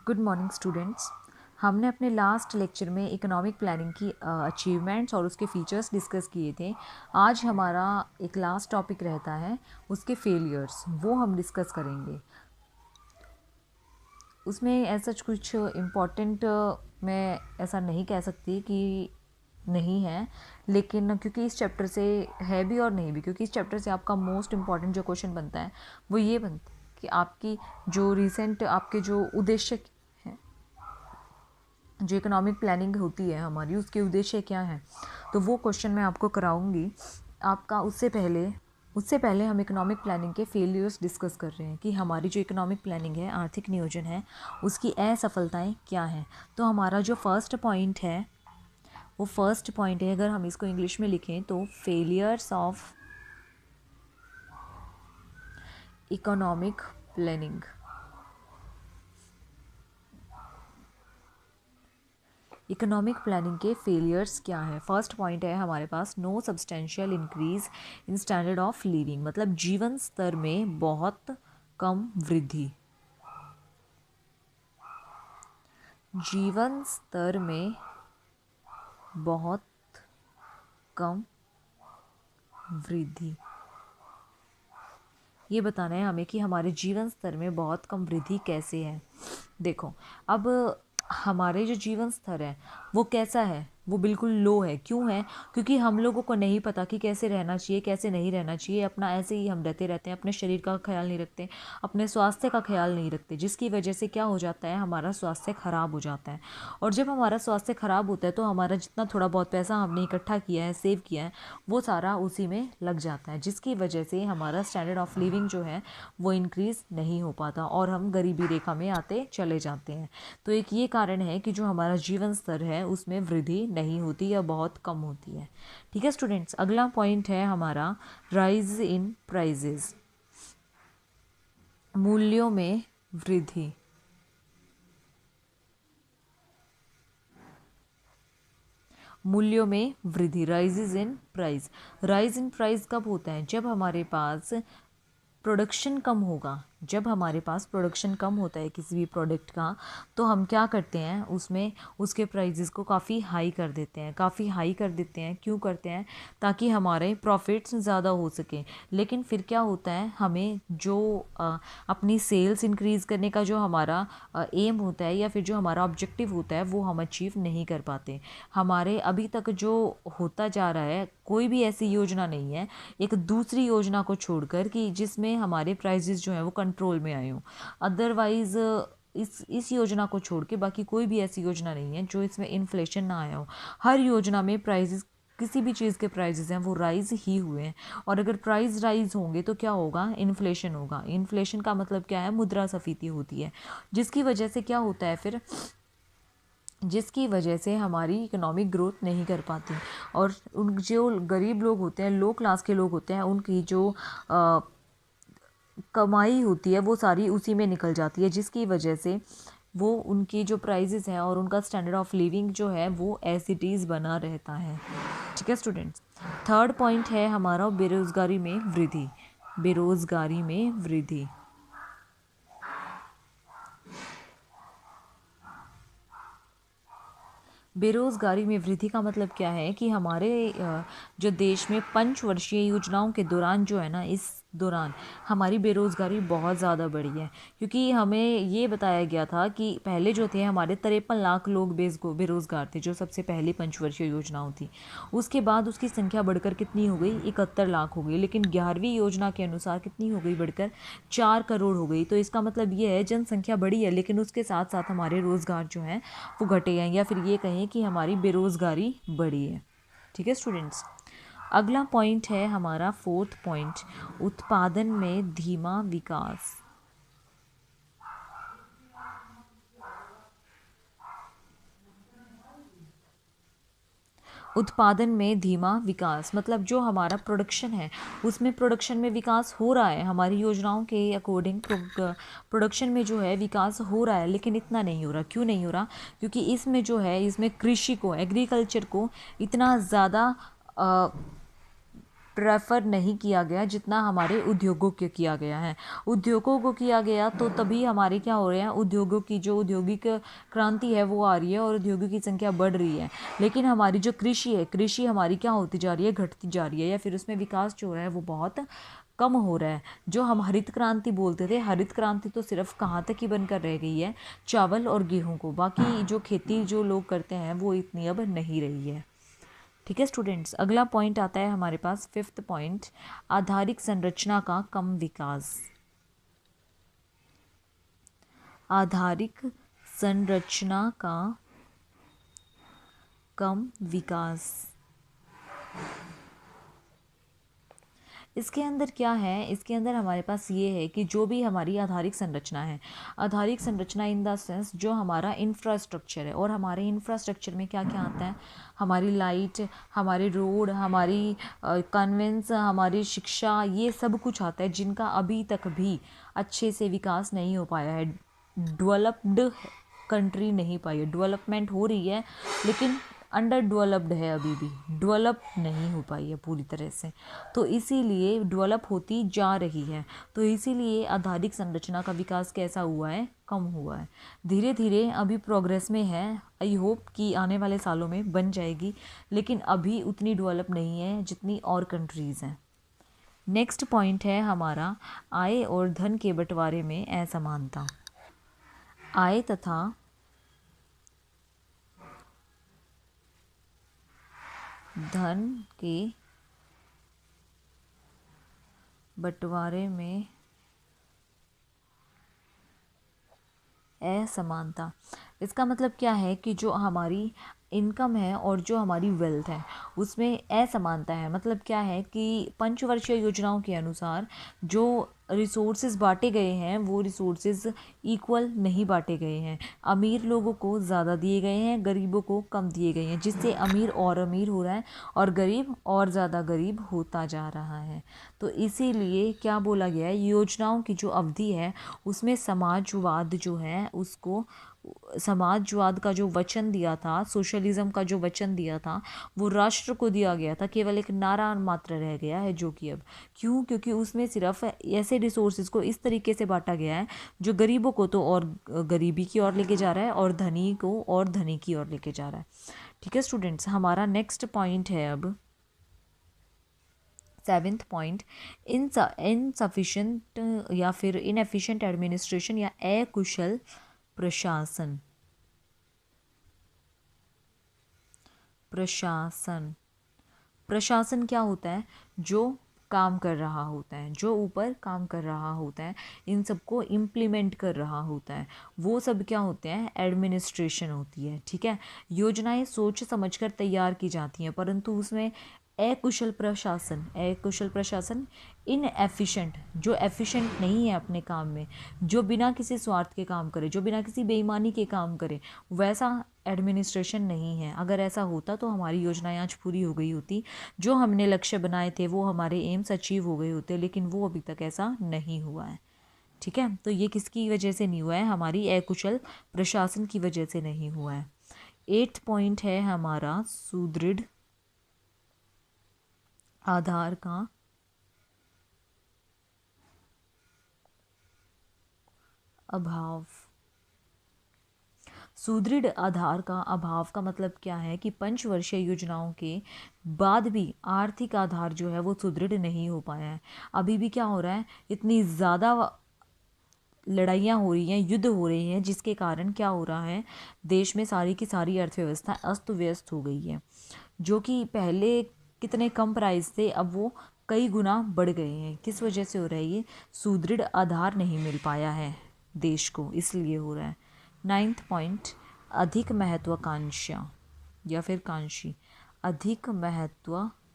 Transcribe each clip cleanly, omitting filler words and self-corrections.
Good morning students. हमने अपने last lecture में इकोनॉमिक प्लानिंग की अचीवमेंट्स और उसके फीचर्स डिस्कस किए थे। आज हमारा एक लास्ट टॉपिक रहता है उसके फेलियर्स, वो हम डिस्कस करेंगे। उसमें ऐसा कुछ इम्पॉर्टेंट मैं ऐसा नहीं कह सकती कि नहीं है, लेकिन क्योंकि इस चैप्टर से है भी और नहीं भी, क्योंकि इस चैप्टर से आपका मोस्ट इम्पॉर्टेंट जो क्वेश्चन बनता है वो ये बनता है कि आपकी जो रिसेंट आपके जो उद्देश्य हैं, जो इकोनॉमिक प्लानिंग होती है हमारी, उसके उद्देश्य क्या हैं, तो वो क्वेश्चन मैं आपको कराऊंगी आपका। उससे पहले हम इकोनॉमिक प्लानिंग के फेलियर्स डिस्कस कर रहे हैं कि हमारी जो इकोनॉमिक प्लानिंग है, आर्थिक नियोजन है, उसकी असफलताएं क्या हैं। तो हमारा जो फर्स्ट पॉइंट है वो फर्स्ट पॉइंट है, अगर हम इसको इंग्लिश में लिखें तो failures of economic planning. Economic planning के फेलियर्स क्या है। फर्स्ट पॉइंट है हमारे पास, no substantial increase in standard of living, मतलब जीवन स्तर में बहुत कम वृद्धि। जीवन स्तर में बहुत कम वृद्धि, ये बताना है हमें कि हमारे जीवन स्तर में बहुत कम वृद्धि कैसे है। देखो, अब हमारे जो जीवन स्तर है वो कैसा है, वो बिल्कुल लो है। क्यों है? क्योंकि हम लोगों को नहीं पता कि कैसे रहना चाहिए, कैसे नहीं रहना चाहिए। अपना ऐसे ही हम रहते हैं, अपने शरीर का ख्याल नहीं रखते, अपने स्वास्थ्य का ख्याल नहीं रखते, जिसकी वजह से क्या हो जाता है, हमारा स्वास्थ्य खराब हो जाता है। और जब हमारा स्वास्थ्य खराब होता है तो हमारा जितना थोड़ा बहुत पैसा हमने इकट्ठा किया है, सेव किया है, वो सारा उसी में लग जाता है, जिसकी वजह से हमारा स्टैंडर्ड ऑफ लिविंग जो है वो इंक्रीज़ नहीं हो पाता और हम गरीबी रेखा में आते चले जाते हैं। तो एक ये कारण है कि जो हमारा जीवन स्तर है उसमें वृद्धि नहीं होती या बहुत कम होती है। ठीक है स्टूडेंट्स, अगला पॉइंट है हमारा राइज इन प्राइजेस, मूल्यों में वृद्धि। मूल्यों में वृद्धि, rise in price. Rise in price कब होता है? जब हमारे पास प्रोडक्शन कम होगा। जब हमारे पास प्रोडक्शन कम होता है किसी भी प्रोडक्ट का, तो हम क्या करते हैं, उसमें उसके प्राइजेस को काफ़ी हाई कर देते हैं। काफ़ी हाई कर देते हैं, क्यों करते हैं? ताकि हमारे प्रॉफिट्स ज़्यादा हो सकें। लेकिन फिर क्या होता है, हमें जो अपनी सेल्स इंक्रीज़ करने का जो हमारा एम होता है या फिर जो हमारा ऑब्जेक्टिव होता है वो हम अचीव नहीं कर पाते। हमारे अभी तक जो होता जा रहा है, कोई भी ऐसी योजना नहीं है एक दूसरी योजना को छोड़कर कि जिसमें हमारे प्राइजेस जो हैं वो कंट्रोल में आए हों। अदरवाइज़ इस योजना को छोड़ के बाकी कोई भी ऐसी योजना नहीं है जो इसमें इन्फ्लेशन ना आया हो। हर योजना में प्राइजेस, किसी भी चीज़ के प्राइजेस हैं वो राइज ही हुए हैं। और अगर प्राइस राइज होंगे तो क्या होगा? इन्फ्लेशन होगा। इन्फ्लेशन का मतलब क्या है? मुद्रास्फीति होती है, जिसकी वजह से क्या होता है फिर, जिसकी वजह से हमारी इकोनॉमिक ग्रोथ नहीं कर पाती। और उन जो गरीब लोग होते हैं, लो क्लास के लोग होते हैं, उनकी जो कमाई होती है वो सारी उसी में निकल जाती है, जिसकी वजह से वो उनकी जो प्राइजेस हैं और उनका स्टैंडर्ड ऑफ लिविंग जो है वो एज इट इज़ बना रहता है। ठीक है स्टूडेंट्स, थर्ड पॉइंट है हमारा बेरोज़गारी में वृद्धि। बेरोज़गारी में वृद्धि, बेरोज़गारी में वृद्धि का मतलब क्या है कि हमारे जो देश में पंचवर्षीय योजनाओं के दौरान जो है ना, इस दौरान हमारी बेरोज़गारी बहुत ज़्यादा बढ़ी है। क्योंकि हमें ये बताया गया था कि पहले जो थे हमारे 53 लाख लोग बेरोज़गार थे, जो सबसे पहली पंचवर्षीय योजनाओं थी। उसके बाद उसकी संख्या बढ़कर कितनी हो गई? 71 लाख हो गई। लेकिन 11वीं योजना के अनुसार कितनी हो गई? बढ़कर 4 करोड़ हो गई। तो इसका मतलब ये है जनसंख्या बढ़ी है, लेकिन उसके साथ साथ हमारे रोज़गार जो हैं वो घटे हैं, या फिर ये कहें कि हमारी बेरोज़गारी बढ़ी है। ठीक है स्टूडेंट्स, अगला पॉइंट है हमारा फोर्थ पॉइंट, उत्पादन में धीमा विकास। उत्पादन में धीमा विकास मतलब जो हमारा प्रोडक्शन है उसमें प्रोडक्शन में विकास हो रहा है, हमारी योजनाओं के अकॉर्डिंग प्रोडक्शन में जो है विकास हो रहा है, लेकिन इतना नहीं हो रहा। क्यों नहीं हो रहा? क्योंकि इसमें जो है, इसमें कृषि को, एग्रीकल्चर को इतना ज़्यादा प्रेफर नहीं किया गया जितना हमारे उद्योगों के किया गया है। उद्योगों को किया गया तो तभी हमारे क्या हो रहे हैं, उद्योगों की जो औद्योगिक क्रांति है वो आ रही है और उद्योगों की संख्या बढ़ रही है। लेकिन हमारी जो कृषि है, कृषि हमारी क्या होती जा रही है, घटती जा रही है, या फिर उसमें विकास जो है वो बहुत कम हो रहा है। जो हम हरित क्रांति बोलते थे, हरित क्रांति तो सिर्फ कहाँ तक ही बनकर रह गई है, चावल और गेहूं को, बाकी जो खेती जो लोग करते हैं वो इतनी अब नहीं रही है। ठीक है स्टूडेंट्स, अगला पॉइंट आता है हमारे पास 5th पॉइंट, आधारिक संरचना का कम विकास। आधारिक संरचना का कम विकास, इसके अंदर क्या है, इसके अंदर हमारे पास ये है कि जो भी हमारी आधारिक संरचना है, आधारिक संरचना इन द सेंस जो हमारा इंफ्रास्ट्रक्चर है, और हमारे इंफ्रास्ट्रक्चर में क्या क्या आता है, हमारी लाइट, हमारे रोड, हमारी कन्वेंस, हमारी शिक्षा, ये सब कुछ आता है जिनका अभी तक भी अच्छे से विकास नहीं हो पाया है। डेवलप्ड कंट्री नहीं पाई है, डेवलपमेंट हो रही है लेकिन अंडर डेवलप्ड है, अभी भी डेवलप नहीं हो पाई है पूरी तरह से, तो इसीलिए डेवलप होती जा रही है। तो इसीलिए आधारिक संरचना का विकास कैसा हुआ है, कम हुआ है। धीरे धीरे अभी प्रोग्रेस में है, आई होप कि आने वाले सालों में बन जाएगी, लेकिन अभी उतनी डेवलप नहीं है जितनी और कंट्रीज़ हैं। नेक्स्ट पॉइंट है हमारा, आय और धन के बंटवारे में असमानता। आय तथा धन के बंटवारे में असमानता, इसका मतलब क्या है कि जो हमारी इनकम है और जो हमारी वेल्थ है उसमें असमानता है। मतलब क्या है कि पंचवर्षीय योजनाओं के अनुसार जो रिसोर्सेज बांटे गए हैं वो रिसोर्सेज इक्वल नहीं बांटे गए हैं। अमीर लोगों को ज़्यादा दिए गए हैं, गरीबों को कम दिए गए हैं, जिससे अमीर और अमीर हो रहा है और गरीब और ज़्यादा गरीब होता जा रहा है। तो इसीलिए क्या बोला गया है, योजनाओं की जो अवधि है उसमें समाजवाद जो है उसको, समाजवाद का जो वचन दिया था, सोशलिज्म का जो वचन दिया था वो राष्ट्र को दिया गया था, केवल एक नारा मात्र रह गया है। जो कि अब क्यों, क्योंकि उसमें सिर्फ ऐसे रिसोर्सेज को इस तरीके से बांटा गया है जो गरीबों को तो और गरीबी की ओर लेके जा रहा है और धनी को और धनी की ओर लेके जा रहा है। ठीक है स्टूडेंट्स, हमारा नेक्स्ट पॉइंट है अब 7th पॉइंट, इनसफिशिएंट या फिर इनएफिशिएंट एडमिनिस्ट्रेशन या अकुशल प्रशासन। प्रशासन, प्रशासन क्या होता है, जो काम कर रहा होता है, जो ऊपर काम कर रहा होता है, इन सबको इम्प्लीमेंट कर रहा होता है, वो सब क्या होते हैं, एडमिनिस्ट्रेशन होती है। ठीक है, योजनाएं सोच समझकर तैयार की जाती हैं परंतु उसमें अकुशल प्रशासन, अकुशल प्रशासन, इनएफिशिएंट, जो एफिशिएंट नहीं है अपने काम में, जो बिना किसी स्वार्थ के काम करे, जो बिना किसी बेईमानी के काम करे, वैसा एडमिनिस्ट्रेशन नहीं है। अगर ऐसा होता तो हमारी योजनाएं आज पूरी हो गई होती, जो हमने लक्ष्य बनाए थे वो हमारे एम्स अचीव हो गए होते, लेकिन वो अभी तक ऐसा नहीं हुआ है। ठीक है, तो ये किसकी वजह से नहीं हुआ है, हमारी अकुशल प्रशासन की वजह से नहीं हुआ है। 8th पॉइंट है हमारा, सुदृढ़ आधार का अभाव। सुदृढ़ आधार का अभाव का मतलब क्या है कि पंचवर्षीय योजनाओं के बाद भी आर्थिक आधार जो है वो सुदृढ़ नहीं हो पाया है। अभी भी क्या हो रहा है, इतनी ज़्यादा लड़ाइयाँ हो रही हैं, युद्ध हो रहे हैं, जिसके कारण क्या हो रहा है, देश में सारी की सारी अर्थव्यवस्था अस्त व्यस्त हो गई है। जो कि पहले कितने कम प्राइस थे अब वो कई गुना बढ़ गए हैं। किस वजह से हो रहा है ये, सुदृढ़ आधार नहीं मिल पाया है देश को, इसलिए हो रहा है। 9th पॉइंट, अधिक महत्वाकांक्षा या फिर कांक्षी, अधिक महत्वाकांक्षी,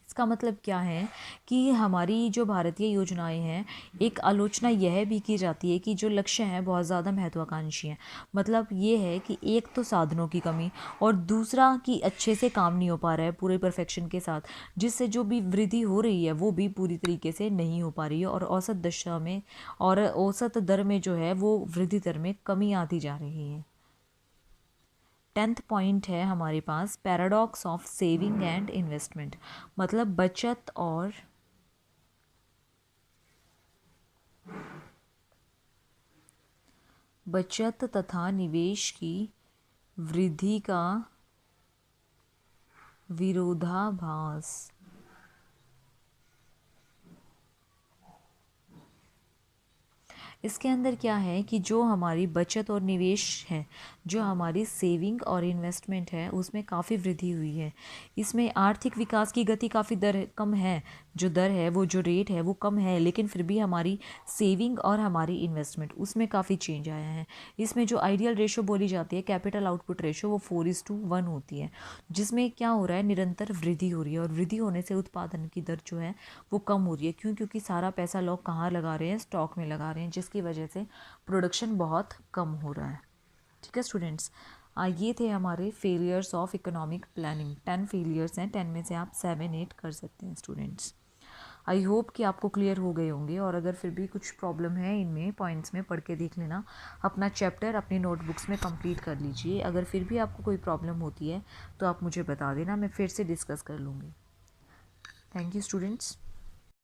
इसका मतलब क्या है कि हमारी जो भारतीय योजनाएं हैं, एक आलोचना यह भी की जाती है कि जो लक्ष्य हैं बहुत ज़्यादा महत्वाकांक्षी हैं। मतलब ये है कि एक तो साधनों की कमी और दूसरा कि अच्छे से काम नहीं हो पा रहा है पूरे परफेक्शन के साथ, जिससे जो भी वृद्धि हो रही है वो भी पूरी तरीके से नहीं हो पा रही है और औसत दशा में और औसत दर में जो है वो वृद्धि दर में कमी आती जा रही है। 10th पॉइंट है हमारे पास paradox of saving and investment, मतलब बचत तथा निवेश की वृद्धि का विरोधाभास। इसके अंदर क्या है कि जो हमारी बचत और निवेश है, जो हमारी सेविंग और इन्वेस्टमेंट है, उसमें काफ़ी वृद्धि हुई है। इसमें आर्थिक विकास की गति काफ़ी कम है, जो दर है वो जो रेट है वो कम है, लेकिन फिर भी हमारी सेविंग और हमारी इन्वेस्टमेंट उसमें काफ़ी चेंज आया है। इसमें जो आइडियल रेशो बोली जाती है कैपिटल आउटपुट रेशो, वो 4:1 होती है, जिसमें क्या हो रहा है, निरंतर वृद्धि हो रही है, और वृद्धि होने से उत्पादन की दर जो है वो कम हो रही है। क्यों? क्योंकि सारा पैसा लोग कहाँ लगा रहे हैं, स्टॉक में लगा रहे हैं, जिसकी वजह से प्रोडक्शन बहुत कम हो रहा है। ठीक है स्टूडेंट्स, ये थे हमारे failures of economic planning. 10 failures हैं, 10 में से आप 7-8 कर सकते हैं स्टूडेंट्स। आई होप कि आपको क्लियर हो गए होंगे, और अगर फिर भी कुछ प्रॉब्लम है इनमें पॉइंट्स में, पढ़ के देख लेना। अपना चैप्टर अपनी नोटबुक्स में कंप्लीट कर लीजिए। अगर फिर भी आपको कोई प्रॉब्लम होती है तो आप मुझे बता देना, मैं फिर से डिस्कस कर लूँगी। Thank you students.